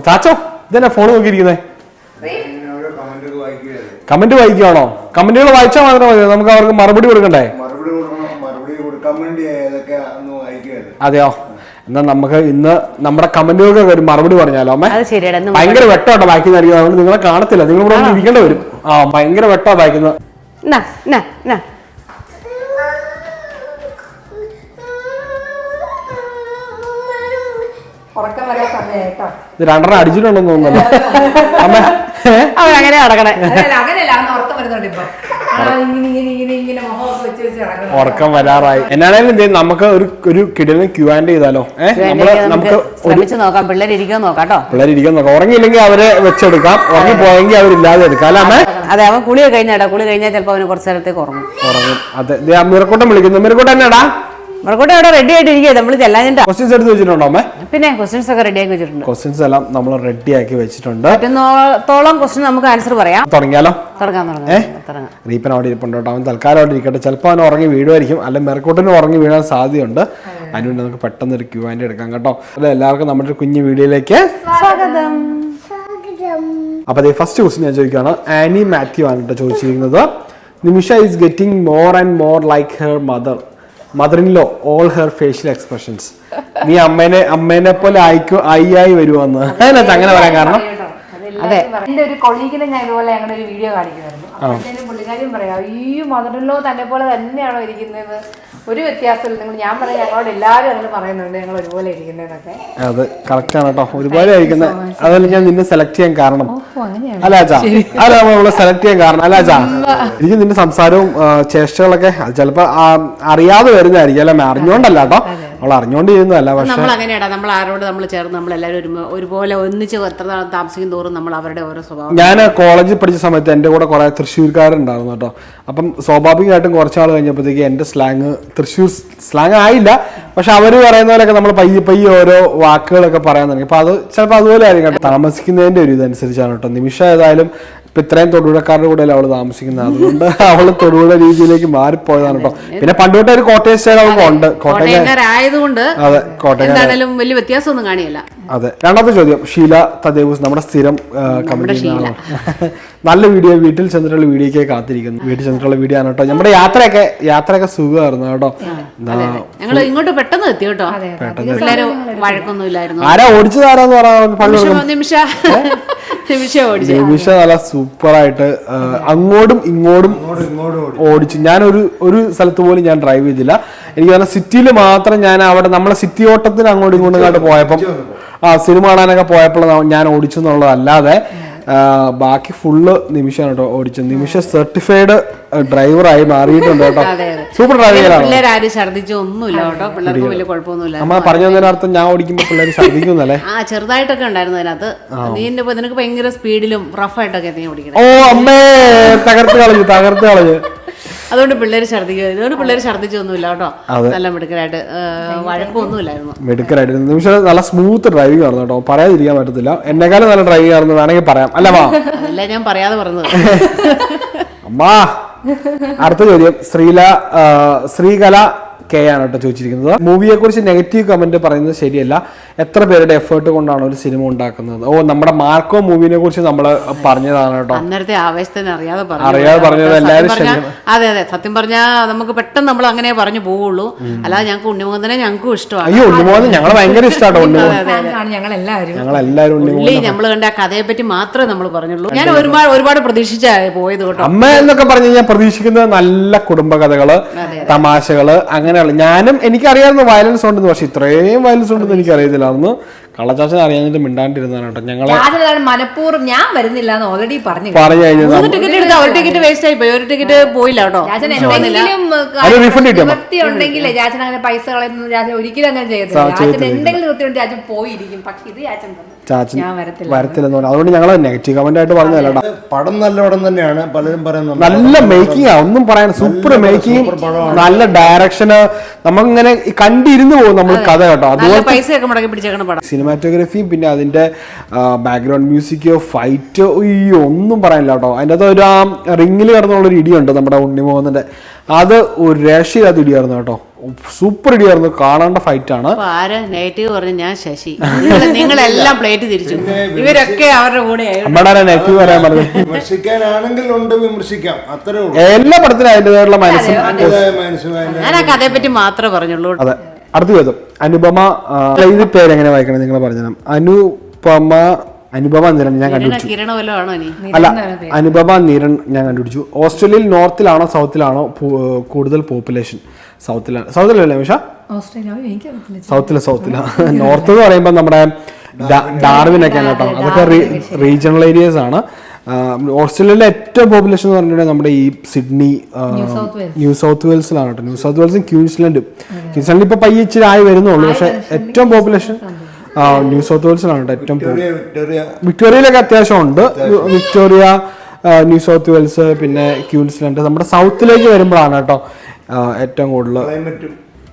ചാച്ചോ ഇതെന്നാ phone നോക്കിയിരിക്കുന്നേ? Comment വായിക്കുകയാണോ? കമന്റുകൾ വായിച്ചാൽ മാത്രം മതി, നമുക്ക് അവർക്ക് മറുപടി കൊടുക്കണ്ടേ? അതെയോ? എന്നാ നമുക്ക് ഇന്ന് നമ്മുടെ കമന്റുകൾക്ക് ഒരു മറുപടി പറഞ്ഞാലോ അമ്മേ? ഭയങ്കര വെട്ടോട്ടോ വായിക്കുന്നതായിരിക്കും, അതുകൊണ്ട് നിങ്ങളെ കാണത്തില്ല, നിങ്ങൾ ഇവിടെ ഒന്ന് ഇരിക്കേണ്ടി വരും. ആ ഭയങ്കര വെട്ടോ വായിക്കുന്നത്. ഇത് രണ്ടെണ്ണം അടിച്ചിട്ടുണ്ടെന്ന് തോന്നുന്നല്ലോ അമ്മ. അങ്ങനെ അടക്കണേ, ഉറക്കം വരാറായി. എന്നാണേലും നമുക്ക് ഒരു കിടന്ന് ക്യൂ&A ചെയ്താലോ? നമുക്ക് നോക്കാം, പിള്ളേരിക്കാൻ നോക്കാം. ഉറങ്ങിയില്ലെങ്കിൽ അവരെ വെച്ചെടുക്കാം, ഉറങ്ങി പോയെങ്കിൽ അവരില്ലാതെ എടുക്കാം അല്ലേ അമ്മേ? അതെ, അവൻ കുളി കഴിഞ്ഞാടാ, കുളി കഴിഞ്ഞാൽ ചിലപ്പോ അവന് കുറച്ചു നേരത്തേക്ക് ഉറങ്ങും. അതെ, മിറക്കൂട്ടം വിളിക്കുന്നു. മിറക്കൂട്ടം എന്നാടാ? മറക്കോട്ടെ അവിടെ റെഡി ആയിട്ടിരിക്കുക, നമ്മൾ ചെല്ലാഞ്ഞിട്ടാ. ക്വസ്റ്റ്യൻസ് എടുത്ത് വെച്ചിട്ടുണ്ടോ അമ്മേ? പിന്നെ ക്വസ്റ്റ്യൻസ് ഒക്കെ റെഡി ആക്കി വെച്ചിട്ടുണ്ട്. ക്വസ്റ്റ്യൻസ് എല്ലാം നമ്മൾ റെഡി ആക്കി വെച്ചിട്ടുണ്ട്. പറ്റുന്നോളം ക്വസ്റ്റ്യൻ നമുക്ക് ആൻസർ പറയാം. തുടങ്ങിയാലോ? തുടങ്ങാം. റീപ്പൻ അവിടെ ഇരിപ്പുണ്ട് കേട്ടോ, അവൻ തൽക്കാലം അവിടെ ഇരിക്കട്ടെ. ചിലപ്പോൾ അവൻ ഉറങ്ങി വീഴുമായിരിക്കും, അല്ലെങ്കിൽ മെറക്കോട്ടിന് ഉറങ്ങി വീഴാൻ സാധ്യതയുണ്ട്. അതിനുവേണ്ടി നമുക്ക് പെട്ടെന്ന് ഒരു ക്യൂ&A എടുക്കാം കേട്ടോ. അല്ലെ, എല്ലാവർക്കും നമ്മുടെ ഒരു കുഞ്ഞു വീഡിയോയിലേക്ക് സ്വാഗതം. അപ്പൊ അതേ ഫസ്റ്റ് ക്വസ്റ്റ്യൻ ഞാൻ ചോദിക്കുകയാണ്. ആനി മാത്യു ആണ് കേട്ടോ ചോദിച്ചിരിക്കുന്നത്. Nimisha is getting more and more like her mother-in-law, all her facial expressions. നീ അമ്മേനെ പോലെ ആയി വരുവാന്ന് അങ്ങനെ പറയാൻ കാരണം? അതെ, എന്റെ ഒരു കൊളീഗിനെ ഞാൻ ഇതുപോലെ ഞങ്ങളുടെ ഒരു വീഡിയോ കാണിക്കുമായിരുന്നു. അപ്പോഴത്തേനും പുള്ളിക്കാരിയും പറയാം, ഈ മദറിലോ തന്നെ പോലെ തന്നെയാണോ ഇരിക്കുന്നത്, ഒരു വ്യത്യാസമില്ല. ഞാൻ പറയാം, ഞങ്ങളോട് എല്ലാവരും അങ്ങനെ പറയുന്നുണ്ട്, ഞങ്ങൾ ഒരുപോലെ ഇരിക്കുന്നതൊക്കെ. അത് കറക്റ്റ് ആണ് കേട്ടോ, ഒരുപോലെ ഇരിക്കുന്നത്. അതല്ല ഞാൻ നിന്നെ സെലക്ട് ചെയ്യാൻ കാരണം അല്ലാച്ചാ, അല്ല നമ്മളെ സെലക്ട് ചെയ്യാൻ കാരണം അല്ലാച്ചാ, എനിക്ക് നിന്റെ സംസാരവും ചേഷ്ടകളൊക്കെ ചിലപ്പോ അറിയാതെ വരുന്നതായിരിക്കും അല്ലെ? അറിഞ്ഞോണ്ടല്ല കേട്ടോ, നമ്മൾ അറിഞ്ഞോണ്ട് ചെയ്യുന്നതല്ല. പക്ഷെ നമ്മൾ അങ്ങനെയാടാ, നമ്മൾ ആരോട് നമ്മൾ ചേർന്ന് നമ്മളെല്ലാവരും ഒരുപോലെ ഒന്നിച്ച് എത്ര താമസിക്കും തോറും നമ്മൾ അവരുടെ ഓരോ സ്വഭാവം. ഞാൻ കോളേജിൽ പഠിച്ച സമയത്ത് എൻ്റെ കൂടെ കുറെ തൃശ്ശൂർക്കാരുണ്ടായിരുന്നു കേട്ടോ. അപ്പം സ്വാഭാവികമായിട്ടും കുറച്ചാൾ കഴിഞ്ഞപ്പോഴത്തേക്ക് എൻ്റെ സ്ലാങ് തൃശ്ശൂർ സ്ലാങ് ആയില്ല, പക്ഷെ അവർ പറയുന്ന പോലെയൊക്കെ നമ്മൾ പയ്യെ ഓരോ വാക്കുകളൊക്കെ പറയാൻ തുടങ്ങി. അപ്പൊ അത് ചിലപ്പോൾ അതുപോലെ ആയിരിക്കും കേട്ടോ, താമസിക്കുന്നതിന്റെ ഒരു ഇതനുസരിച്ചാണ് കേട്ടോ. നിമിഷ ഏതായാലും ഇപ്പൊ ഇത്രയും തൊടുപുഴക്കാരുടെ കൂടെ അല്ല അവള് താമസിക്കുന്നത്, അതുകൊണ്ട് അവള് തൊടുപുഴ രീതിയിലേക്ക് മാറിപ്പോയതാണ് കേട്ടോ. പിന്നെ പണ്ടുതൊട്ടേ ഒരു കോട്ടയം സ്റ്റൈൽ അവൾക്ക് ഉണ്ട്, കോട്ടയംകാരായതുകൊണ്ട്. അതെ, കോട്ടയം വലിയ വ്യത്യാസമൊന്നും കാണിയല്ല. അതെ. രണ്ടാമത്തെ ചോദ്യം, ഷീല തദേവൂസ്, നമ്മുടെ സ്ഥിരം കമന്റ്. നല്ല വീഡിയോ, വീട്ടിൽ ചെന്നിട്ടുള്ള വീഡിയോക്ക് കാത്തിരിക്കുന്നു. വീട്ടിൽ ചെന്നിട്ടുള്ള വീഡിയോ ആണ് കേട്ടോ. നമ്മുടെ യാത്രയൊക്കെ സുഖമായിരുന്നു കേട്ടോ. ഞങ്ങൾ ഇങ്ങോട്ട് പെട്ടെന്ന് എത്തി കേട്ടോ, വഴക്കൊന്നുമില്ലായിരുന്നു. ആരാ ഓടിച്ചതാരാന്ന് പറയാൻ? നിമിഷ നല്ല സൂപ്പറായിട്ട് അങ്ങോട്ടും ഇങ്ങോട്ടും ഓടിച്ചു. ഞാൻ ഒരു സ്ഥലത്ത് പോലും ഞാൻ ഡ്രൈവ് ചെയ്തില്ല. എനിക്ക് പറഞ്ഞാൽ സിറ്റിയിൽ മാത്രം ഞാൻ അവിടെ നമ്മളെ സിറ്റി ഓട്ടത്തിന് അങ്ങോട്ടും ഇങ്ങോട്ടും പോയപ്പം സിനിമ കാണാനൊക്കെ പോയപ്പോൾ ഞാൻ ഓടിച്ചു എന്നുള്ളതല്ലാതെ ബാക്കി ഫുള്ള് നിമിഷമാണ് കേട്ടോ ഓടിച്ചത്. നിമിഷ സർട്ടിഫൈഡ് ഡ്രൈവറായി മാറിയിട്ടുണ്ട് കേട്ടോ. സൂപ്പർ ഡ്രൈവറാണ്. അമ്മ പറഞ്ഞു തന്നതിനർത്ഥം ഞാൻ ഓടിക്കുമ്പോ പിള്ളേർ ഛർദ്ദിക്കുന്നല്ലേ? ചെറുതായിട്ടൊക്കെ ഉണ്ടായിരുന്നു അതിനകത്ത്. നിനക്ക് ഭയങ്കര സ്പീഡിലും റഫായിട്ടൊക്കെ നീ ഓടിക്കണം. ഓ അമ്മേ, തകർത്ത് കളഞ്ഞു. അതുകൊണ്ട് പിള്ളേര് ഛർദ്ദിക്കുക. ഇതുകൊണ്ട് പിള്ളേര് ഛർദ്ദിച്ചൊന്നുമില്ല കേട്ടോ, നല്ല മിടുക്കരായിട്ട്, വഴക്കൊന്നുമില്ലായിരുന്നു. മിടുക്കരായിട്ട് നിമിഷം നല്ല സ്മൂത്ത് ഡ്രൈവിംഗ് ആയിരുന്നു കേട്ടോ, പറയാതിരിക്കാൻ പറ്റത്തില്ല. എന്നെക്കാളും നല്ല ഡ്രൈവിംഗ് ആയിരുന്നു വേണമെങ്കിൽ പറയാം അല്ലേ? അല്ല, ഞാൻ പറയാതെ പറഞ്ഞത്. അമ്മാ, അടുത്ത ചോദ്യം ശ്രീകല കെ ആണ് കേട്ടോ ചോദിച്ചിരിക്കുന്നത്. മൂവിയെ കുറിച്ച് നെഗറ്റീവ് കമന്റ് പറയുന്നത് ശരിയല്ല. എത്ര പേരുടെ എഫേർട്ട് കൊണ്ടാണ് ഒരു സിനിമ ഉണ്ടാക്കുന്നത്? ഓ, നമ്മുടെ മാർക്കോ മൂവിനെ കുറിച്ച് നമ്മൾ പറഞ്ഞതാണ് കേട്ടോ. അന്നേരത്തെ ആവേശത്തിന് അറിയാതെ പറഞ്ഞത് എല്ലാവരും. അതെ, സത്യം പറഞ്ഞാൽ നമുക്ക് പെട്ടെന്ന് നമ്മൾ അങ്ങനെ പറഞ്ഞു പോവുള്ളൂ. അല്ലാതെ ഞങ്ങൾക്ക് ഉണ്ണിമുഖനെ ഞങ്ങൾക്കും ഇഷ്ടമാണ്. അയ്യോ, ഉണ്ണിമുഖൻ ഞങ്ങൾ ഭയങ്കര ഇഷ്ടമാണ്. നമ്മൾ കണ്ട ആ കഥയെ പറ്റി മാത്രമേ നമ്മൾ പറഞ്ഞുള്ളൂ. ഞാൻ ഒരുപാട് പ്രതീക്ഷിച്ചാണ് പോയത് കേട്ടോ. അമ്മ എന്നൊക്കെ പറഞ്ഞു ഞാൻ പ്രതീക്ഷിക്കുന്നത് നല്ല കുടുംബകഥകള്, തമാശകള്, അങ്ങനെയുള്ള. എനിക്കറിയാവുന്ന വയലൻസ് ഉണ്ടെന്ന്, പക്ഷെ ഇത്രയും വയലൻസ് ഉണ്ടെന്ന് എനിക്കറിയത്തില്ലായിരുന്നു. കള്ളച്ചാച്ചൻ അറിയാഞ്ഞിട്ട് മിണ്ടാണ്ടിരുന്നാണ് കേട്ടോ. ഞങ്ങളെ മനഃപൂർവ്വം ഞാൻ വരുന്നില്ല എന്ന് ഓൾറെഡി പറഞ്ഞു. ടിക്കറ്റ് വേസ്റ്റ് ആയി പോയി, ഒരു ടിക്കറ്റ് പോയില്ല കേട്ടോ. ഉണ്ടെങ്കിലേ ചാച്ചൻ അങ്ങനെ പൈസ കളയുന്നത് ചാച്ചൻ ഒരിക്കലും അങ്ങനെ ചെയ്യത്തില്ല. ചാച്ചൻ എന്തെങ്കിലും കൃത്യമുണ്ട് ചാച്ചൻ പോയിരിക്കും. പക്ഷെ ഇത് ചാച്ചൻ ചാച്ചൻ വരത്തില്ലെന്ന് പറഞ്ഞു. അതുകൊണ്ട് ഞങ്ങൾ നെഗറ്റീവ് കമന്റ് ആയിട്ട് പറഞ്ഞതല്ല. പടം നല്ല പടം തന്നെയാണ്, പലരും പറയുന്നത് നല്ല മേക്കിംഗ് ഒന്നും പറയാൻ, സൂപ്പർ മേക്കിംഗ്, നല്ല ഡയറക്ഷന്, നമ്മളിങ്ങനെ കണ്ടിരുന്നു പോകും നമ്മൾ കഥ കേട്ടോ. അതുപോലെ പൈസയൊക്കെ മുടക്കി പിടിച്ചേക്കണ പടം. സിനിമാറ്റോഗ്രഫിയും പിന്നെ അതിന്റെ ബാക്ക്ഗ്രൗണ്ട് മ്യൂസിക്, ഫൈറ്റ്, അയ്യോ ഒന്നും പറയാനില്ല കേട്ടോ. അതിൻ്റെ അകത്ത് ഒരു റിങ്ങിൽ കിടന്നുള്ളൊരു ഇടിയുണ്ട് നമ്മുടെ ഉണ്ണിമോഹന്റെ, അത് ഒരു രക്ഷയില്ലാത്ത ഇടിയായിരുന്നു കേട്ടോ. സൂപ്പർ ഇടിയായിരുന്നു, കാണേണ്ട ഫൈറ്റ് ആണ്. ആര് നെഗറ്റീവ് പറഞ്ഞു? ഞാൻ ശശി. നിങ്ങളെല്ലാം പ്ലേറ്റ് തിരിച്ചു, ഇവരൊക്കെ അവരുടെ കൂടെ. നമ്മുടെ നെഗറ്റീവ് പറയാൻ പറഞ്ഞത് വിമർശിക്കാനാണെങ്കിൽ ഉണ്ട്, വിമർശിക്കാം, അത്രേ ഉള്ളൂ. എല്ലാ പടത്തിനും അതിൻ്റെതായുള്ള മനസ്സും. ഞാൻ ആ കഥയെ പറ്റി മാത്രമേ പറഞ്ഞുള്ളൂ. അതെ. അടുത്ത ചോദ്യം, അനുപമ. ഇത് പേര് എങ്ങനെ വായിക്കണം നിങ്ങൾ പറഞ്ഞു. അനുപമ നിരൺ ഞാൻ കണ്ടുപിടിച്ചു. അല്ല, അനുപമ നിരൺ ഞാൻ കണ്ടുപിടിച്ചു. ഓസ്ട്രേലിയയിൽ നോർത്തിലാണോ സൗത്തിലാണോ കൂടുതൽ പോപ്പുലേഷൻ? സൗത്തിലല്ലേ നിമിഷ? സൗത്തില. നോർത്ത് എന്ന് പറയുമ്പോൾ നമ്മുടെ ഡാർവിനൊക്കെയാണ് കേട്ടോ. അതൊക്കെ റീജിയണൽ ഏരിയസ് ആണ്. ഓസ്ട്രേലിയയിലെ ഏറ്റവും പോപ്പുലേഷൻ എന്ന് പറഞ്ഞിട്ടുണ്ടെങ്കിൽ നമ്മുടെ ഈ സിഡ്നി, ന്യൂ സൗത്ത് വെയിൽസിലാണ് കേട്ടോ. ന്യൂ സൗത്ത് വെയിൽസും ക്യൂൻസ്ലൻഡും ഇപ്പൊ പയ്യെ ഇച്ചിരി ആയി വരുന്നുള്ളൂ. പക്ഷെ ഏറ്റവും പോപ്പുലേഷൻ ന്യൂ സൗത്ത് വെയിൽസിലാണ് കേട്ടോ. ഏറ്റവും വിക്ടോറിയയിലൊക്കെ അത്യാവശ്യം ഉണ്ട്. വിക്ടോറിയ, ന്യൂ സൗത്ത് വെയിൽസ്, പിന്നെ ക്യൂൻസ്ലൻഡ്. നമ്മുടെ സൗത്തിലേക്ക് വരുമ്പോഴാണ് കേട്ടോ ഏറ്റവും കൂടുതൽ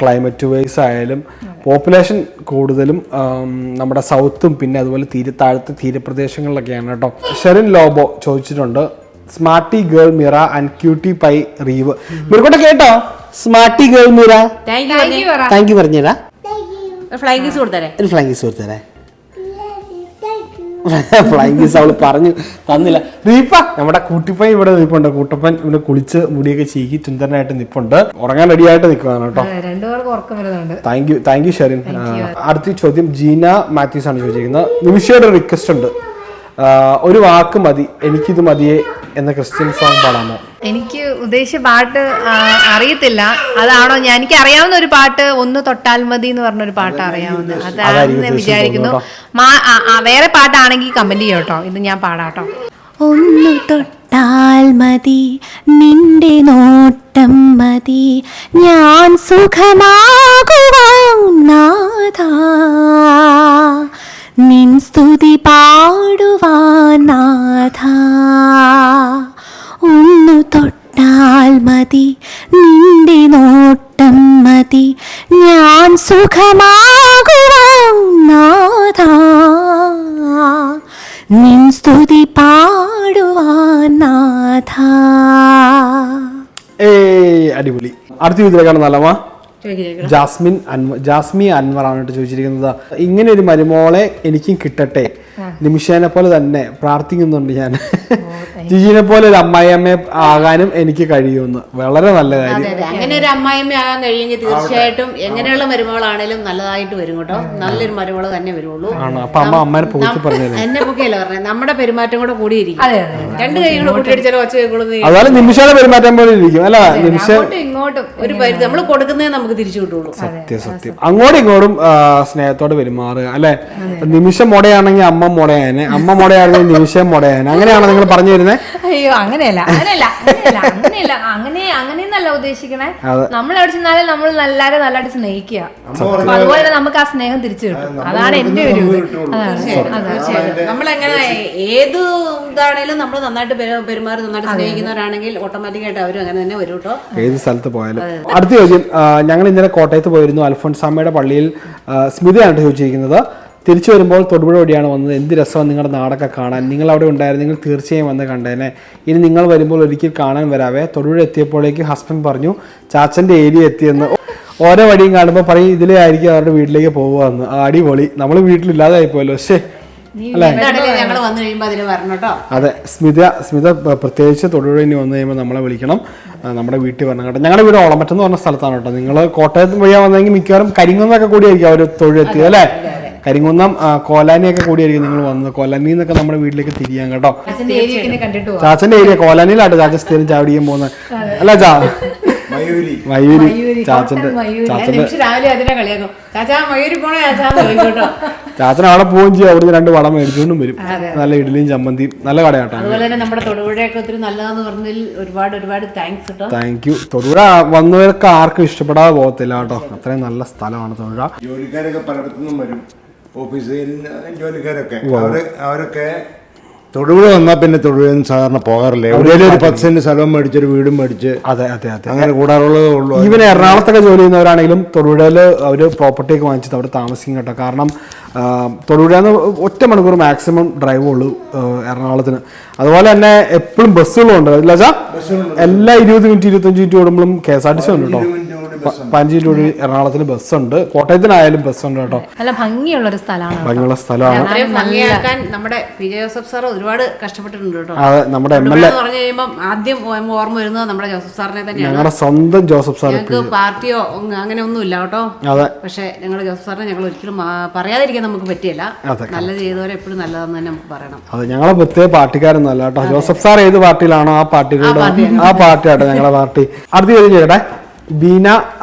ക്ലൈമറ്റ് വൈസ് ആയാലും പോപ്പുലേഷൻ കൂടുതലും നമ്മുടെ സൗത്തും പിന്നെ അതുപോലെ താഴത്തെ തീരപ്രദേശങ്ങളിലൊക്കെയാണ് കേട്ടോ. ഷെറിൻ ലോബോ ചോദിച്ചിട്ടുണ്ട്, smarty girl Mira and cutie pie Reev. മിറക്കോട്ടെ കേട്ടോ, smarty girl Mira thank you പറഞ്ഞുതരാ. ഫ്ലൈങ് കിസ് കൊടുത്തരേ, ഒരു ഫ്ലൈങ് കിസ് കൊടുത്തരേ. ഫ്ലൈങ് കിസ് അവള് പറഞ്ഞു തന്നില്ല. റീപ്പ നമ്മുടെ കൂട്ടിപ്പൻ ഇവിടെ നിൽപ്പുണ്ട്. കൂട്ടപ്പൻ ഇവിടെ കുളിച്ച് മുടിയൊക്കെ ചീക്കി ചുന്ദരനായിട്ട് നിൽപ്പുണ്ട്. ഉറങ്ങാൻ റെഡിയായിട്ട് നിൽക്കുകയാണ് കേട്ടോ. Thank you Sherin. അടുത്ത ചോദ്യം ജീന മാത്യൂസ് ആണ് ചോദിച്ചിരിക്കുന്നത്. നിമിഷയുടെ റിക്വസ്റ്റ് ഉണ്ട്, ഒരു വാക്ക് മതി എനിക്കിത് മതിയെ എന്ന ക്രിസ്ത്യൻ സോങ് പാടാമോ? എനിക്ക് ഉദ്ദേശിച്ച പാട്ട് അറിയത്തില്ല, അതാണോ? എനിക്ക് അറിയാവുന്ന ഒരു പാട്ട് ഒന്ന് തൊട്ടാൽ മതി എന്ന് പറഞ്ഞൊരു പാട്ട് അറിയാവുന്നത്, അതാണെന്ന് വിചാരിക്കുന്നു. വേറെ പാട്ടാണെങ്കിൽ കമന്റ് ചെയ്യോ കേട്ടോ, ഇത് ഞാൻ പാടാട്ടോ. ഒന്ന് തൊട്ടാൽ മതി നിന്റെ നോട്ടം മതി ഞാൻ സുഖമാകുവാൻ നാഥാ, നിൻ സ്തുതി പാടുവാൻ നാഥാ. ഒന്നു തൊട്ടാൽ മതി നിന്റെ നോട്ടം മതി ഞാൻ സുഖമാകുവാൻ നാഥാ, നിൻ സ്തുതി പാടുവാൻ നാഥാ. അടിപൊളി. അടുത്ത ഇതിലേക്കാണ് നല്ലമാ. ജാസ്മി അൻവർ ആണ് ചോദിച്ചിരിക്കുന്നത്, ഇങ്ങനെ ഒരു മരുമോളെ എനിക്കും കിട്ടട്ടെ, നിമിഷേനെ പോലെ തന്നെ പ്രാർത്ഥിക്കുന്നുണ്ട് ഞാൻ. ജിജിനെ പോലെ ഒരു അമ്മായിയമ്മ ആകാനും എനിക്ക് കഴിയുമെന്ന്. വളരെ നല്ല കാര്യം. അങ്ങനെ ഒരു അമ്മായിയമ്മ ആകാൻ കഴിയുമെങ്കിൽ തീർച്ചയായിട്ടും എങ്ങനെയുള്ള മരുമകളാണേലും നല്ലതായിട്ട് വരും കേട്ടോ. നല്ലൊരു മരുമകള് തന്നെ വരുള്ളൂ. അപ്പൊ അമ്മ അമ്മേനെ പൊക്കി പറഞ്ഞത് എന്നെ പൊക്കിയല്ല പറഞ്ഞത്, നമ്മുടെ പെരുമാറ്റം കൂടെ കൂടിയിരിക്കും. രണ്ട് കൈ കൂടെ കൂട്ടിയടിച്ചാലും ഒച്ച കേൾക്കുള്ളൂ. അതുപോലെ നിമിഷയുടെ പെരുമാറ്റം പോലെ ഇരിക്കും അല്ല. നിമിഷ ഇങ്ങോട്ടും ഒരു പരിധി നമ്മൾ കൊടുക്കുന്നതേ നമുക്ക് തിരിച്ചു കിട്ടുള്ളൂ. സത്യം. അങ്ങോട്ടും ഇങ്ങോട്ടും സ്നേഹത്തോടെ പെരുമാറുക അല്ലെ. നിമിഷം മുടയാണെങ്കിൽ അമ്മ മുടയാനെ, അമ്മ മുടയാണെങ്കിൽ നിമിഷം മുടയാനെ, അങ്ങനെയാണോ നിങ്ങൾ പറഞ്ഞു വരുന്നത്? അയ്യോ അങ്ങനെയല്ല അങ്ങനെയെന്നല്ല ഉദ്ദേശിക്കണേ. നമ്മൾ എവിടെ ചെന്നാലും നമ്മൾ എല്ലാവരും നല്ലതായിട്ട് സ്നേഹിക്കുക, അതുപോലെ തന്നെ നമുക്ക് ആ സ്നേഹം തിരിച്ചു കിട്ടും. അതാണ് എന്റെ ഒരു നമ്മളെങ്ങനെ ഏത് ഇതാണേലും നമ്മൾ നന്നായിട്ട് പെരുമാറി നന്നായിട്ട് സ്നേഹിക്കുന്നവരാണെങ്കിൽ ഓട്ടോമാറ്റിക്കായിട്ട് അവരും അങ്ങനെ തന്നെ വരും കേട്ടോ, ഏത് സ്ഥലത്ത് പോയാലും. അടുത്ത ചോദ്യം, ഞങ്ങൾ ഇന്നലെ കോട്ടയത്ത് പോയിരുന്നു. അൽഫോൺസാമ്മയുടെ പള്ളിയിൽ സ്മിതയാണ് ചോദിച്ചിരിക്കുന്നത്, തിരിച്ചു വരുമ്പോൾ തൊടുപുഴ വഴിയാണ് വന്നത്. എന്ത് രസമാണ് നിങ്ങളുടെ നാടൊക്കെ കാണാൻ. നിങ്ങൾ അവിടെ ഉണ്ടായിരുന്നെങ്കിൽ തീർച്ചയായും വന്ന് കണ്ടേനെ. ഇനി നിങ്ങൾ വരുമ്പോൾ ഒരിക്കൽ കാണാൻ വരാവേ. തൊടുപുഴ എത്തിയപ്പോഴേക്ക് ഹസ്ബൻഡ് പറഞ്ഞു ചാച്ചൻ്റെ ഏരിയ എത്തിയെന്ന്. ഓരോ വഴിയും കാണുമ്പോൾ പറയും ഇതിലേ ആയിരിക്കും അവരുടെ വീട്ടിലേക്ക് പോകുകയെന്ന്. അടിപൊളി. നമ്മൾ വീട്ടിലില്ലാതായി പോയല്ലോ. പക്ഷേ അല്ലേ? അതെ, സ്മിത പ്രത്യേകിച്ച് തൊടുപുഴ ഇനി വന്നു കഴിയുമ്പോൾ നമ്മളെ വിളിക്കണം, നമ്മുടെ വീട്ടിൽ വരണം കേട്ടോ. ഞങ്ങളുടെ വീട് ഓളമറ്റം എന്ന് പറഞ്ഞ സ്ഥലത്താണ് കേട്ടോ. നിങ്ങൾ കോട്ടയത്ത് വഴിയാ വന്നെങ്കിൽ മിക്കവാറും കരിങ്കുന്നൊക്കെ കൂടിയായിരിക്കും അവർ തൊഴിലെത്തിയത് അല്ലേ. കരിങ്കുന്നം കോലാനിയൊക്കെ കൂടിയായിരിക്കും നിങ്ങൾ വന്നത്. കോലാനിൽ നിന്നൊക്കെ നമ്മുടെ വീട്ടിലേക്ക് തിരിയാൻ കേട്ടോ. ചാച്ചന്റെ ഏരിയ കോലാനിയിലാട്ടോ ചാച്ച സ്ഥിരം ചാടിക്കാൻ പോകുന്നത് അല്ല. മയൂരി ചാച്ചന്റെ ചാച്ചൻ അവിടെ പോവുകയും ചെയ്യും. അവിടുന്ന് 2 വടം മേടിച്ചുകൊണ്ടും വരും. നല്ല ഇഡ്ഡലിയും ചമ്മന്തിയും നല്ല കടയാട്ടോ. Thank you. തൊടുപുഴ വന്നവർക്ക് ആർക്കും ഇഷ്ടപ്പെടാതെ പോകത്തില്ല കേട്ടോ. അത്രയും നല്ല സ്ഥലമാണ് തൊടുപുഴ. ഓഫീസിൽ ജോലിക്കാരൊക്കെ അവരൊക്കെ തൊടുപുഴ വന്നാൽ പിന്നെ തൊടുപുഴ സാധാരണ പോകാറില്ല. എവിടെയെങ്കിലും ഒരു 10 സെന്റ് സ്ഥലവും മേടിച്ചൊരു വീടും മേടിച്ച് അതെ അതെ അതെ അങ്ങനെ കൂടാറുള്ളതേ ഉള്ളൂ. ഈവൻ എറണാകുളത്തൊക്കെ ജോലി ചെയ്യുന്നവരാണെങ്കിലും തൊടുപുഴയിൽ അവർ പ്രോപ്പർട്ടിയൊക്കെ വാങ്ങിച്ചിട്ട് അവിടെ താമസിക്കും കേട്ടോ. കാരണം തൊടുപുഴന്ന് 1 മണിക്കൂർ മാക്സിമം ഡ്രൈവ് ഉള്ളൂ എറണാകുളത്തിന്. അതുപോലെ തന്നെ എപ്പോഴും ബസ്സുകളും ഉണ്ട് ഇല്ല ചാ, എല്ലാ 20 മിനിറ്റ് 25 മിനിറ്റ് ഓടുമ്പോഴും KSRTC ഉണ്ട് കേട്ടോ. 15 മിനിറ്റ് എറണാകുളത്തിന് ബസ്സുണ്ട്, കോട്ടയത്തിനായാലും ബസ്സുണ്ട് കേട്ടോ. നല്ല ഭംഗിയുള്ള ഒരു സ്ഥലമാണ്, ഭംഗിയുള്ള സ്ഥലമാണ്. അത്രയും ഭംഗിയാക്കാൻ നമ്മുടെ PJ ജോസഫ് സാർ ഒരുപാട് കഷ്ടപ്പെട്ടിട്ടുണ്ട് കേട്ടോ. അതെ, നമ്മുടെ MLA എന്ന് പറഞ്ഞു കഴിയുമ്പോൾ ആദ്യം ഓർമ്മ വരുന്നത് നമ്മുടെ ജോസഫ് സാറിനെ തന്നെയാണ്. ഞങ്ങളുടെ സ്വന്തം ജോസഫ് സാർ. ഞങ്ങൾക്ക് പാർട്ടിയോ അങ്ങനെ ഒന്നും ഇല്ല കേട്ടോ. അതെ, പക്ഷെ ഞങ്ങളുടെ ജോസഫ് സാറിനെ ഞങ്ങൾ ഒരിക്കലും പറയാതിരിക്കാൻ നമുക്ക് പറ്റിയല്ല. നല്ലത് ചെയ്തവരെ എപ്പോഴും നല്ലതെന്ന് തന്നെ നമുക്ക് പറയണം. അതെ, ഞങ്ങളെ പ്രത്യേക പാർട്ടിക്കാരൊന്നല്ല കേട്ടോ. ജോസഫ് സാർ ഏത് പാർട്ടിയിലാണോ ആ പാർട്ടിയാട്ടോ ഞങ്ങളുടെ പാർട്ടി. അടുത്ത ചോദ്യം ചെയ്യട്ടെ. ബീന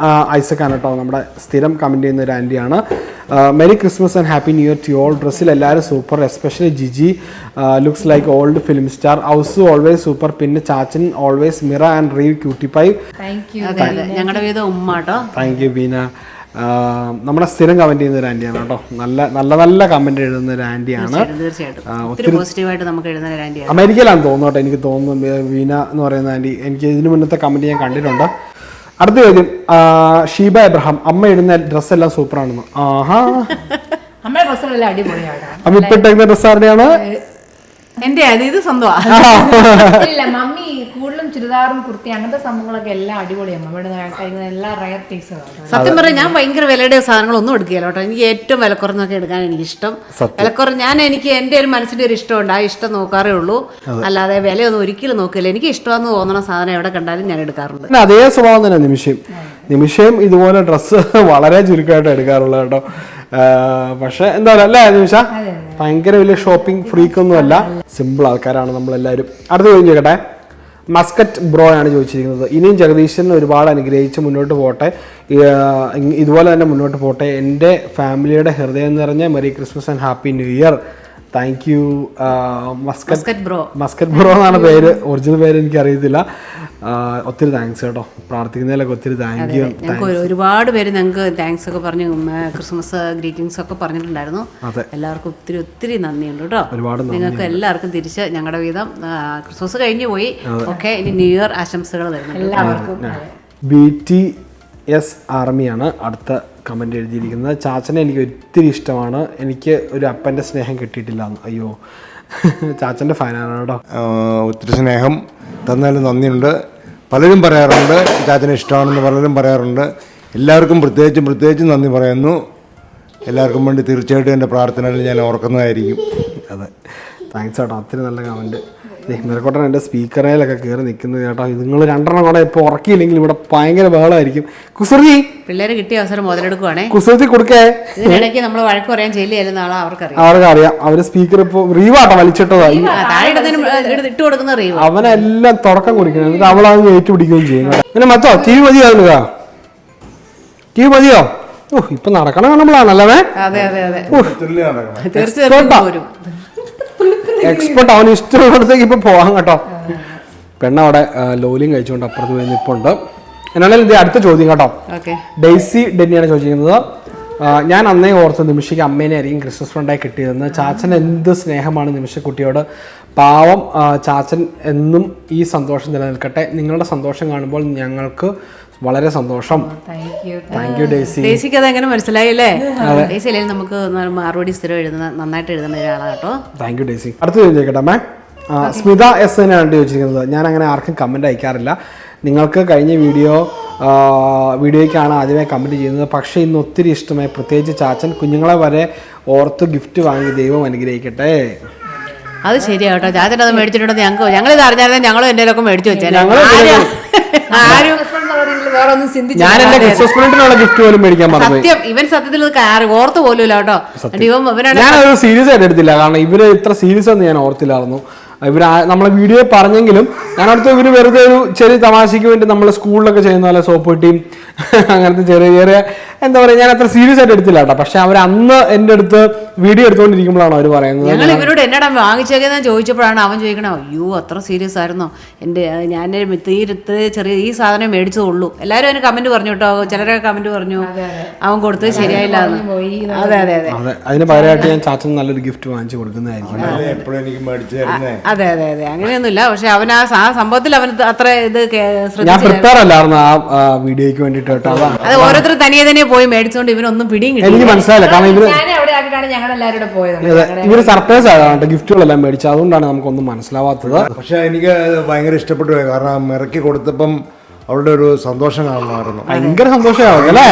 ഐസക് ആണ് കേട്ടോ, നമ്മുടെ സ്ഥിരം കമന്റ് ചെയ്യുന്ന ഒരു ആന്റിയാണ്. Merry Christmas and happy new year to all. ഡ്രസ്സിൽ എല്ലാവരും super, especially Jiji looks like old film star. House always super. പിന്നെ ചാച്ചൻ ഓൾവേസ് മിറ ആൻഡ് റീവ് ക്യൂട്ടിഫൈ. ഞങ്ങളുടെ വീതം ഉമ്മ കേട്ടോ. Thank you Beena. നമ്മുടെ സ്ഥിരം കമന്റ് ചെയ്യുന്ന ഒരു ആന്റിയാണ് കേട്ടോ. നല്ല കമന്റ് എഴുതുന്ന ഒരു ആന്റിയാണ്. തീർച്ചയായിട്ടും പോസിറ്റീവായിട്ട് നമുക്ക് എഴുതുന്ന ഒരു ആന്റിയാണ്. അമേരിക്കയിലാണെന്ന് തോന്നുന്നു കേട്ടോ, എനിക്ക് തോന്നുന്നു ബീന എന്ന് പറയുന്ന ആന്റി. എനിക്ക് ഇതിനു മുന്നത്തെ കമന്റ് ഞാൻ കണ്ടിട്ടുണ്ട്. അടുത്ത ചോദ്യം, ഷീബ എബ്രഹാം. അമ്മ ഇടുന്ന ഡ്രസ് എല്ലാം സൂപ്പർ ആണെന്ന്. ആഹാ, നമ്മുടെ ഡ്രസ്സുകളെല്ലാം അടിപൊളിയാണ്. അമ്മ ഇപ്പൊ ഇട്ടേക്കുന്ന ഡ്രസ് ആരുടെയാണ്? എന്റെ ഇത് സ്വന്തമാണ്. ഇല്ല, മമ്മി കൂടുതലും ചുരിദാറും കുർത്തി അങ്ങനത്തെ സംഭവങ്ങളൊക്കെ എല്ലാം അടിപൊളിയാണ്. നമ്മുടെ കഴിക്കുന്ന എല്ലാ റയർ പീസുകളാണ്. സത്യം പറഞ്ഞാൽ ഞാൻ ഭയങ്കര വിലയുടെ സാധനങ്ങളൊന്നും എടുക്കുകയല്ലോ കേട്ടോ. എനിക്ക് ഏറ്റവും വിലക്കുറഞ്ഞൊക്കെ എടുക്കാൻ എനിക്ക് ഇഷ്ടം. വിലക്കുറഞ്ഞ് എനിക്ക് എൻ്റെ ഒരു മനസ്സിൻ്റെ ഒരു ഇഷ്ടമുണ്ട്, ആ ഇഷ്ടം നോക്കാറേ ഉള്ളൂ. അല്ലാതെ വിലയൊന്നും ഒരിക്കലും നോക്കില്ല. എനിക്ക് ഇഷ്ടമെന്ന് തോന്നുന്ന സാധനം എവിടെ കണ്ടാലും ഞാൻ എടുക്കാറുണ്ട്. അതേ സ്വഭാവം തന്നെ നിമിഷം ഇതുപോലെ ഡ്രസ്സ് വളരെ ചുരുക്കമായിട്ട് എടുക്കാറുള്ളത് കേട്ടോ. പക്ഷെ എന്താ പറയുക അല്ലേ നിമിഷ, ഭയങ്കര വലിയ ഷോപ്പിംഗ് ഫ്രീക്കൊന്നും അല്ല, സിമ്പിൾ ആൾക്കാരാണ് നമ്മളെല്ലാവരും. അടുത്ത ചോദ്യം ചോദിക്കട്ടെ. മസ്കറ്റ് ബ്രോ ആണ് ചോദിച്ചിരിക്കുന്നത്. ഇനിയും ജഗദീശനെ ഒരുപാട് അനുഗ്രഹിച്ച് മുന്നോട്ട് പോട്ടെ, ഇതുപോലെ തന്നെ മുന്നോട്ട് പോട്ടെ. എൻ്റെ ഫാമിലിയുടെ ഹൃദയം നിറഞ്ഞ merry Christmas and happy new year. Thank you Muscat bro എന്നാണ് പേര്. ഒറിജിനൽ പേര് എനിക്ക് അറിയത്തില്ല. ഒത്തിരി താങ്ക്സ് കേട്ടോ, പ്രാർത്ഥിക്കുന്നതിലൊക്കെ ഒത്തിരി താങ്ക് യു. ഞങ്ങൾക്ക് ഒരുപാട് പേര് ഞങ്ങൾക്ക് താങ്ക്സ് ഒക്കെ പറഞ്ഞു, ക്രിസ്മസ് ഗ്രീറ്റിംഗ്സ് ഒക്കെ പറഞ്ഞിട്ടുണ്ടായിരുന്നു. എല്ലാവർക്കും ഒത്തിരി ഒത്തിരി നന്ദിയുണ്ട് കേട്ടോ. നിങ്ങൾക്ക് എല്ലാവർക്കും തിരിച്ച് ഞങ്ങളുടെ വീതം ക്രിസ്മസ് കഴിഞ്ഞു പോയി. ഓക്കെ, ഇനി ന്യൂ ഇയർ ആശംസകൾ തരുന്നു എല്ലാവർക്കും. BTS ആർമിയാണ് അടുത്ത കമന്റ് എഴുതിയിരിക്കുന്നത്. ചാച്ചനെ എനിക്ക് ഒത്തിരി ഇഷ്ടമാണ്, എനിക്ക് ഒരു അപ്പൻ്റെ സ്നേഹം കിട്ടിയിട്ടില്ല. അയ്യോ, ചാച്ചൻ്റെ ഫാനാണ് കേട്ടോ. ഒത്തിരി സ്നേഹം തന്നാലും നന്ദിയുണ്ട്. പലരും പറയാറുണ്ട് ചാച്ചനെ ഇഷ്ടമാണെന്ന്, പലരും പറയാറുണ്ട്. എല്ലാവർക്കും പ്രത്യേകിച്ചും നന്ദി പറയുന്നു. എല്ലാവർക്കും വേണ്ടി തീർച്ചയായിട്ടും എൻ്റെ പ്രാർത്ഥനയിൽ ഞാൻ ഓർക്കുന്നതായിരിക്കും. അതെ, താങ്ക്സ് കേട്ടോ, ഒത്തിരി നല്ല കമൻറ്റ്. മെറക്കോട്ടൻ എൻ്റെ സ്പീക്കറിലൊക്കെ കയറി നിൽക്കുന്നത് കേട്ടോ. നിങ്ങൾ 2 കൂടെ ഇപ്പോൾ ഉറക്കിയില്ലെങ്കിൽ ഇവിടെ ഭയങ്കര ബഹളമായിരിക്കും. കുസൃതി പിള്ളേര് കിട്ടിയ അവസരം മുതലെടുക്കുവാണേ. കുസൃതി കൊടുക്കേ. ഇതിനിടയ്ക്ക് നമ്മൾ വഴക്ക് പറയാൻ ചെല്ലിയാലും നാളെ അവർക്കറിയാം. അവര് സ്പീക്കർ ഇപ്പോൾ റീവാട്ടോ വലിച്ചിട്ടതായി ഇട്ട് കൊടുക്കുന്ന റീവ്. അവനെല്ലാം തുടക്കം കുറിക്കണം, എന്നിട്ട് അവളത് ഏറ്റുപിടിക്കുകയും ചെയ്യും. പിന്നെ മച്ചോ TV മതിയാകുക, TV മതിയോ? ഇപ്പൊ നടക്കണ നമ്മളാണല്ലേ എക്സ്പെർട്ട്. അവന് ഇഷ്ടമുള്ളിടത്തേക്ക് ഇപ്പൊ പോവാം കേട്ടോ. പെണ്ണവിടെ ലോലിയും കഴിച്ചുകൊണ്ട് അപ്പുറത്ത് പോയി നിൽപ്പുണ്ട്. എന്നാലും ഇത് അടുത്ത ചോദ്യം കേട്ടോ. ഡെയ്സി ഡെന്നിയാണ് ചോദിച്ചിരിക്കുന്നത്. ഞാൻ അന്നേ ഓർത്ത് നിമിഷയ്ക്ക് അമ്മേനെ ആയിരിക്കും ക്രിസ്മസ് ഫ്രണ്ടായി കിട്ടിയതെന്ന്. ചാച്ചൻ എന്ത് സ്നേഹമാണ് നിമിഷക്കുട്ടിയോട്. പാവം ചാച്ചൻ എന്നും ഈ സന്തോഷം നിലനിൽക്കട്ടെ. നിങ്ങളുടെ സന്തോഷം കാണുമ്പോൾ ഞങ്ങൾക്ക് വളരെ സന്തോഷം. Thank you Daisy. ഡെയ്സിക്ക് അതെങ്ങനെ മനസ്സിലായില്ലേ? ഡെയ്സി അല്ലെങ്കിൽ നമുക്ക് മറുപടി സ്ഥിരം എഴുതുന്ന, നന്നായിട്ട് എഴുതുന്ന ഒരാളാണ് കേട്ടോ. Thank you Daisy. അടുത്ത ചോദിക്കട്ടെ മാം. സ്മിത S ആണ് ചോദിച്ചിരിക്കുന്നത്. ഞാൻ അങ്ങനെ ആർക്കും കമൻറ്റ് അയക്കാറില്ല. നിങ്ങൾക്ക് കഴിഞ്ഞ വീഡിയോയ്ക്കാണ് ആദ്യമേ കമൻറ്റ് ചെയ്യുന്നത്. പക്ഷേ ഇന്ന് ഒത്തിരി ഇഷ്ടമായി, പ്രത്യേകിച്ച് ചാച്ചൻ. കുഞ്ഞുങ്ങളെ വരെ ഓർത്ത് ഗിഫ്റ്റ് വാങ്ങി ദൈവം അനുഗ്രഹിക്കട്ടെ. അത് ശരിയാട്ടോ, ചാച്ചൻ അത് മേടിച്ചിട്ടുണ്ടെന്ന് ഞങ്ങളിത് അറിഞ്ഞാലും ഞങ്ങളും എന്തെങ്കിലുമൊക്കെ മേടിച്ചു വെച്ചാൽ ഞാൻ എന്റെ ക്രിസ്മസ് ഫ്രണ്ടിനുള്ള ഗിഫ്റ്റ് പോലും മേടിക്കാൻ പറഞ്ഞു. ഇവൻ സത്യത്തിൽ ഓർത്ത് പോലും ഇവട്ടോ. ഞാനത് സീരിയസ് ആയിട്ട് എടുത്തില്ല, കാരണം ഇവര് ഇത്ര സീരിയസ് ഒന്നും ഞാൻ ഓർത്തില്ലായിരുന്നു. ഇവർ നമ്മളെ വീഡിയോ പറഞ്ഞെങ്കിലും ഞാനടുത്ത് ഇവർ വെറുതെ ഒരു ചെറിയ തമാശയ്ക്ക് വേണ്ടി നമ്മൾ സ്കൂളിലൊക്കെ ചെയ്യുന്ന പോലെ സോപ്പ് കിട്ടിയും അങ്ങനത്തെ ചെറിയ ചെറിയ എന്താ പറയാ, ഞാൻ അത്ര സീരിയസ് ആയിട്ട് എടുത്തില്ല കേട്ടോ. പക്ഷെ അവർ അന്ന് എന്റെ അടുത്ത് വീഡിയോ എടുത്തുകൊണ്ടിരിക്കുമ്പോഴാണ് അവർ പറയുന്നത്. ഞങ്ങൾ ഇവരോട് എന്നടാ വാങ്ങിച്ചേക്കെന്ന് ചോദിച്ചപ്പോഴാണ് അവൻ ചോദിക്കണേ, അയ്യോ അത്ര സീരിയസ് ആയിരുന്നോ, എൻ്റെ ഞാൻ ചെറിയ ഈ സാധനം മേടിച്ചതുള്ളൂ. എല്ലാവരും അതിന് കമന്റ് പറഞ്ഞു കേട്ടോ, ചിലരൊക്കെ കമന്റ് പറഞ്ഞു അവൻ കൊടുത്തത് ശരിയായില്ല. അതെ അതെ അതെ അതെ, അതിന് പകരമായിട്ട് ഞാൻ ചാച്ചന് നല്ലൊരു ഗിഫ്റ്റ് വാങ്ങിച്ചു കൊടുക്കുന്നതായിരിക്കും. അതെ അതെ അതെ, അങ്ങനെയൊന്നുമില്ല. പക്ഷെ അവൻ ആ സംഭവത്തിൽ അവൻ അത്ര ഇത് ഞാൻ പ്രിപ്പയർ അല്ലായിരുന്നു ആ വീഡിയോയ്ക്ക് വേണ്ടിട്ട് കേട്ടോ. അത് ഓരോരുത്തർ തനിയെ തന്നെ പോയി മേടിച്ചോണ്ട് ഇവനൊന്നും പിടിയും കിട്ടി. എനിക്ക് മനസ്സിലായില്ല, കാരണം ഇവര് സർപ്രൈസ് ആയതാണ് ഗിഫ്റ്റുകളെല്ലാം മേടിച്ചത്, അതുകൊണ്ടാണ് നമുക്കൊന്നും മനസ്സിലാവാത്തത്. പക്ഷെ എനിക്ക് ഭയങ്കര ഇഷ്ടപ്പെട്ടു പോയി, കാരണം ഇറക്കി കൊടുത്തപ്പം അവളുടെ ഒരു സന്തോഷം കാണുമായിരുന്നു. ഭയങ്കര സന്തോഷമാവും അല്ലേ?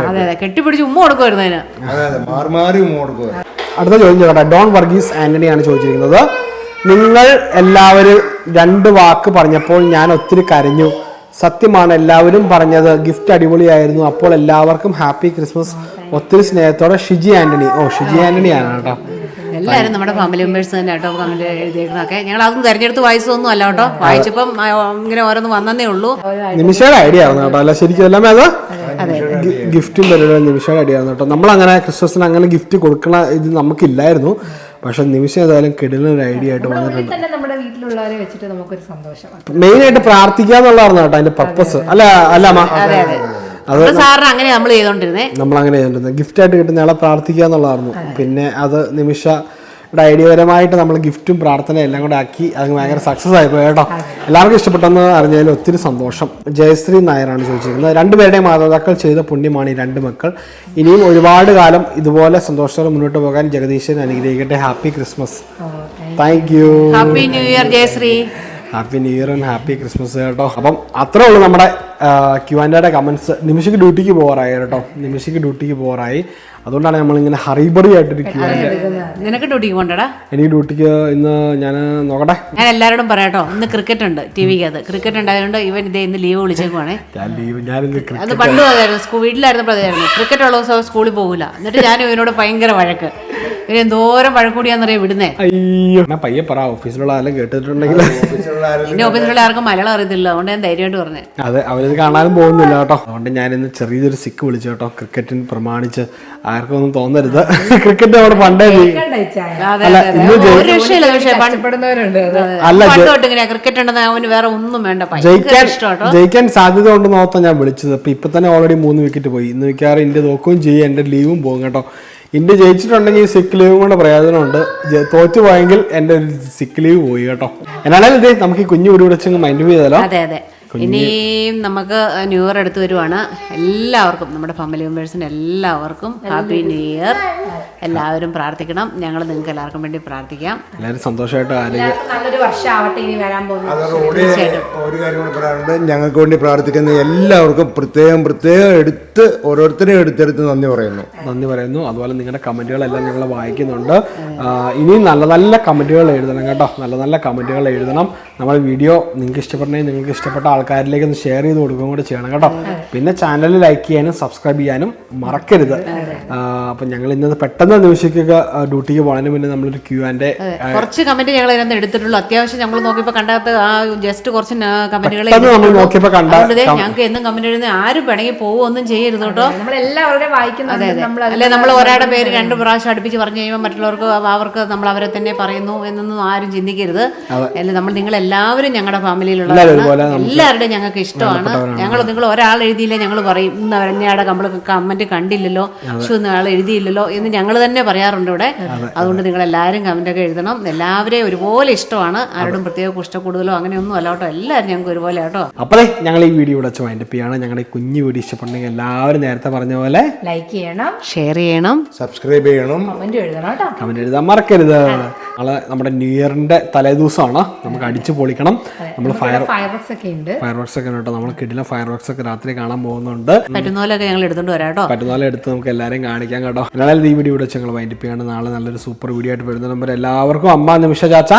അതെ അതെ, കെട്ടിപ്പിടിച്ച് ഉമ്മ കൊടുക്കുമായിരുന്നു അതിന്. അതെ അതെ, മാറി ഉമ്മ കൊടുക്കുക. അടുത്ത ചോദ്യം ചോട്ടെ, ഡോൺ വർഗീസ് ആന്റണിയാണ് ചോദിച്ചിരിക്കുന്നത്. നിങ്ങൾ എല്ലാവരും 2 വാക്ക് പറഞ്ഞപ്പോൾ ഞാൻ ഒത്തിരി കരഞ്ഞു. സത്യമാണ്, എല്ലാവരും പറഞ്ഞത് ഗിഫ്റ്റ് അടിപൊളിയായിരുന്നു. അപ്പോൾ എല്ലാവർക്കും ഹാപ്പി ക്രിസ്മസ്. ഒത്തിരി സ്നേഹത്തോടെ ഷിജി ആന്റണി. ഓ, ഷിജി ആന്റണിയാണ് കേട്ടോ. എല്ലാവരും നമ്മുടെ ഫാമിലി മെമ്പേഴ്സ് തന്നെ കേട്ടോ കമന്റ് എഴുതിയേക്കണൊക്കെ. ഞങ്ങൾ അതും തെരഞ്ഞെടുത്ത് വായിച്ചതൊന്നും അല്ല കേട്ടോ, വായിച്ചപ്പം ഇങ്ങനെ ഓരോന്ന് വന്നേ ഉള്ളൂ. നിമിഷയുടെ ഐഡിയ ആയിരുന്നു കേട്ടോ. അല്ല ശരിക്കും എല്ലാം അത് ഗിഫ്റ്റും പരിപാടി നിമിഷയുടെ ഐഡിയ ആയിരുന്നു കേട്ടോ. നമ്മളങ്ങനെ ക്രിസ്മസിന് അങ്ങനെ ഗിഫ്റ്റ് കൊടുക്കണ ഇത് നമുക്കില്ലായിരുന്നു. പക്ഷെ നിമിഷം ഏതായാലും കിടിലൊരു ഐഡിയ ആയിട്ട് വന്നിട്ടുണ്ട്. നമ്മുടെ വീട്ടിലുള്ളവരെ വെച്ചിട്ട് നമുക്കൊരു സന്തോഷം. മെയിൻ ആയിട്ട് പ്രാർത്ഥിക്കുക എന്നുള്ളതായിരുന്നു കേട്ടോ അതിന്റെ പർപ്പസ്. അല്ല അമ്മ, അത് സാറിന് അങ്ങനെ നമ്മൾ ചെയ്തോണ്ടിരുന്നേ. നമ്മളങ്ങനെ ചെയ്തോണ്ടിരുന്നത് ഗിഫ്റ്റ് ആയിട്ട് കിട്ടുന്ന ആളെ പ്രാർത്ഥിക്കുക എന്നുള്ളതായിരുന്നു. പിന്നെ അത് നിമിഷയുടെ ഐഡിയപരമായിട്ട് നമ്മൾ ഗിഫ്റ്റും പ്രാർത്ഥനയും എല്ലാം കൂടെ ആക്കി അത് ഭയങ്കര സക്സസ് ആയിപ്പോയി കേട്ടോ. എല്ലാവർക്കും ഇഷ്ടപ്പെട്ടെന്ന് അറിഞ്ഞതിൽ ഒത്തിരി സന്തോഷം. ജയശ്രീ നായരാണ് ചോദിച്ചിരിക്കുന്നത്. 2 പേരുടെയും മാതാപിതാക്കൾ ചെയ്ത പുണ്യമാണ് ഈ 2 മക്കൾ. ഇനിയും ഒരുപാട് കാലം ഇതുപോലെ സന്തോഷത്തോടെ മുന്നോട്ട് പോകാൻ ജഗദീശൻ അനുഗ്രഹിക്കട്ടെ. Happy Christmas. Thank you. Happy new year Jayashree. Happy new year and happy Christmas കേട്ടോ. അപ്പം അത്രേ ഉള്ളൂ നമ്മുടെ Q&A കമന്റ്സ്. നിമിഷയ്ക്ക് ഡ്യൂട്ടിക്ക് പോകാറായി കേട്ടോ. നിമിഷയ്ക്ക് ഡ്യൂട്ടിക്ക് പോകാറായി. അതുകൊണ്ടാണ് നമ്മളിങ്ങനെ ഹറിബറി ആയിട്ടൊരു Q&A. നിനക്ക് ഡ്യൂട്ടിക്ക് പോകണ്ടടാ? എനിക്ക് ഡ്യൂട്ടിക്ക് ഇന്ന് ഞാൻ നോക്കട്ടെ. ഞാൻ എല്ലാവരോടും പറയാട്ടോ, ഇന്ന് ക്രിക്കറ്റ് ഉണ്ട് ടിവിക്കകത്ത്. ക്രിക്കറ്റ് ഉണ്ടായതുകൊണ്ട് ഇവൻ ഇന്ന് ലീവ് വിളിച്ചേക്കുവാണേ. അത് പണ്ടും അതായിരുന്നു, വീട്ടിലായിരുന്നപ്പോൾ അതായിരുന്നു. ക്രിക്കറ്റ് ഉള്ള ദിവസം സ്കൂളിൽ പോകില്ല. എന്നിട്ട് ഞാൻ ഇവനോട് ഭയങ്കര വഴക്ക്. ഇവന് എന്തോരം വഴക്കൂടിയാന്നറിയാം വിടുന്നേ. അയ്യോ, പയ്യെ പറ, ഓഫീസിലുള്ള ആരെല്ലാം കേട്ടിട്ടുണ്ടെങ്കിൽ. എന്റെ ഓഫീസിലുള്ള ആർക്കും മലയാളം അറിയത്തില്ല, അതുകൊണ്ട് ഞാൻ ധൈര്യമായിട്ട് പറഞ്ഞേ. അതെ, അവരത് കാണാനും പോകുന്നില്ല കേട്ടോ. അതുകൊണ്ട് ഞാൻ ഇന്ന് ചെറിയൊരു സിക്ക് വിളിച്ചു കേട്ടോ. ക്രിക്കറ്റിന് പ്രമാണിച്ച് ആർക്കും ഒന്നും തോന്നരുത്. ക്രിക്കറ്റ് അവിടെ പണ്ടേ ക്രിക്കറ്റ് ഉണ്ടെന്ന് അവന് വേറെ ഒന്നും വേണ്ട. ജയിക്കാൻ സാധ്യത ഉണ്ടെന്ന് ഓർത്താ ഞാൻ വിളിച്ചത്. ഇപ്പൊ തന്നെ ഓൾറെഡി 3 വിക്കറ്റ് പോയി. ഇന്ന് മിക്കവാറും ഇന്ത്യ തോക്കുകയും ചെയ്യും, എന്റെ ലീവും പോകും കേട്ടോ. ഇന്ത്യ ജയിച്ചിട്ടുണ്ടെങ്കിൽ സിക്ക് ലീവും കൊണ്ട് പ്രയോജനമുണ്ട്. തോറ്റു പോയെങ്കിൽ എന്റെ ഒരു സിക്ക് ലീവ് പോയി കേട്ടോ. എന്നാലും ഇതേ നമുക്ക് ഈ കുഞ്ഞു വീട് വിളിച്ചങ്ങ് മൈൻഡ് ചെയ്താലോ. അതെ അതെ, ഇനിയും നമുക്ക് ന്യൂ ഇയർ അടുത്ത് വരുവാണ്. എല്ലാവർക്കും, നമ്മുടെ ഫാമിലി മെമ്പേഴ്സിന് എല്ലാവർക്കും ഹാപ്പി ന്യൂ ഇയർ. എല്ലാവരും പ്രാർത്ഥിക്കണം. ഞങ്ങൾ നിങ്ങൾക്ക് എല്ലാവർക്കും വേണ്ടി പ്രാർത്ഥിക്കാം. എല്ലാവരും സന്തോഷമായിട്ട് നല്ലൊരു വർഷമാവട്ടെ ഇനി വരാൻ പോകുന്നത്. ഒരു കാര്യം കൂടി പറയാനുണ്ട്, ഞങ്ങൾക്ക് വേണ്ടി പ്രാർത്ഥിക്കുന്ന എല്ലാവർക്കും പ്രത്യേകം എടുത്ത് ഓരോരുത്തരെയും എടുത്തെടുത്ത് നന്ദി പറയുന്നു. അതുപോലെ നിങ്ങളുടെ കമന്റുകളെല്ലാം ഞങ്ങൾ വായിക്കുന്നുണ്ട്. ഇനിയും നല്ല നല്ല കമന്റുകൾ എഴുതണം കേട്ടോ. നല്ല നല്ല കമന്റുകൾ എഴുതണം. നമ്മൾ വീഡിയോ നിങ്ങൾക്ക് ഇഷ്ടപ്പെടണമെങ്കിൽ നിങ്ങൾക്ക് ഇഷ്ടപ്പെട്ട ആൾക്കാരിലേക്ക് ഒന്ന് ഷെയർ ചെയ്ത് കൊടുക്കുകയും കൂടെ ചെയ്യണം കേട്ടോ. പിന്നെ ചാനൽ ലൈക്ക് ചെയ്യാനും സബ്സ്ക്രൈബ് ചെയ്യാനും മറക്കരുത്. അപ്പം ഞങ്ങൾ ഇന്നത് പെട്ടെന്ന് നിമിഷയ്ക്കൊക്കെ ഡ്യൂട്ടിക്ക് പോകുന്നതിന് മുന്നേ നമ്മളൊരു Q&A കുറച്ച് കമന്റ് ഞങ്ങൾ ഇതിനകത്ത് എടുത്തിട്ടുള്ളൂ. അത്യാവശ്യം ഞങ്ങൾ നോക്കിയപ്പോൾ കണ്ടാത്ത ആ ജസ്റ്റ് കുറച്ച് കമന്റുകൾ ഞങ്ങൾക്ക് എന്നും കമന്റ് എഴുതുന്ന ആരും പിണങ്ങി പോവുകയൊന്നും ചെയ്യരുത് കേട്ടോ. നമ്മളെല്ലാവരും വായിക്കുന്നുണ്ട്. അല്ലെ നമ്മൾ ഒരാളുടെ പേര് 2 പ്രാവശ്യം അടുപ്പിച്ച് പറഞ്ഞു കഴിയുമ്പോൾ മറ്റുള്ളവർക്ക് അവർക്ക് നമ്മൾ അവരെ തന്നെ പറയുന്നു എന്നൊന്നും ആരും ചിന്തിക്കരുത്. അല്ലെ, നമ്മൾ നിങ്ങളെല്ലാവരും ഞങ്ങളുടെ ഫാമിലിയിലുള്ള എല്ലാവരുടെയും ഞങ്ങൾക്ക് ഇഷ്ടമാണ്. നിങ്ങൾ ഒരാൾ എഴുതിയില്ലേ ഞങ്ങൾ പറയും, ഇന്ന് അവരഞ്ഞാടെ നമ്മൾ കമന്റ് കണ്ടില്ലല്ലോ, ആൾ എഴുതിയില്ലല്ലോ എന്ന് ഞങ്ങൾ തന്നെ പറയാറുണ്ട് ഇവിടെ. അതുകൊണ്ട് നിങ്ങൾ എല്ലാവരും കമന്റ് ഒക്കെ എഴുതണം. എല്ലാവരെയും ഒരുപോലെ ഇഷ്ടമാണ്. ആരോടും പ്രത്യേക ഇഷ്ടക്കൂടുതലോ അങ്ങനെയൊന്നും അല്ല കേട്ടോ. എല്ലാവരും ഞങ്ങൾക്ക് ഒരുപോലെ കേട്ടോ. അപ്പോഴേ ഞങ്ങൾ ഈ വീഡിയോ ഇവിടെ വൈൻഡപ്പ് ചെയ്യാണ്. ഞങ്ങളുടെ കുഞ്ഞു വീഡിയോ ഇഷ്ടപ്പെട്ടെങ്കിൽ എല്ലാവരും നേരത്തെ പറഞ്ഞ പോലെ ലൈക്ക് ചെയ്യണം, ഷെയർ ചെയ്യണം, സബ്സ്ക്രൈബ് ചെയ്യണം, കമന്റ് എഴുതാൻ മറക്കരുത്. നാളെ നമ്മുടെ ന്യൂ ഇയറിന്റെ തലേദിവസമാണ്. നമുക്ക് അടിച്ചു പൊളിക്കണം. നമ്മൾ ഫയർ വർക്ക്സ് ഒക്കെ ഉണ്ട് കേട്ടോ. നമ്മൾ കിടിലൻ ഫയർ വർക്ക്സ് ഒക്കെ രാത്രി കാണാൻ പോകുന്നുണ്ട്. പറ്റുന്ന പോലെയൊക്കെ ഞങ്ങൾ എടുത്തോണ്ട് വരാം കേട്ടോ. പറ്റുന്ന പോലെ എടുത്ത് നമുക്ക് എല്ലാവരും കാണിക്കാം കേട്ടോ. എന്നാലും ഈ വീഡിയോ ഇവിടെ ഞങ്ങൾ വൈൻഡപ്പ് ചെയ്യാണ്. നാളെ നല്ലൊരു സൂപ്പർ വീഡിയോ ആയിട്ട് വരുന്ന നമ്പർ എല്ലാവർക്കും അമ്മ നിമിഷ ചാച്ച.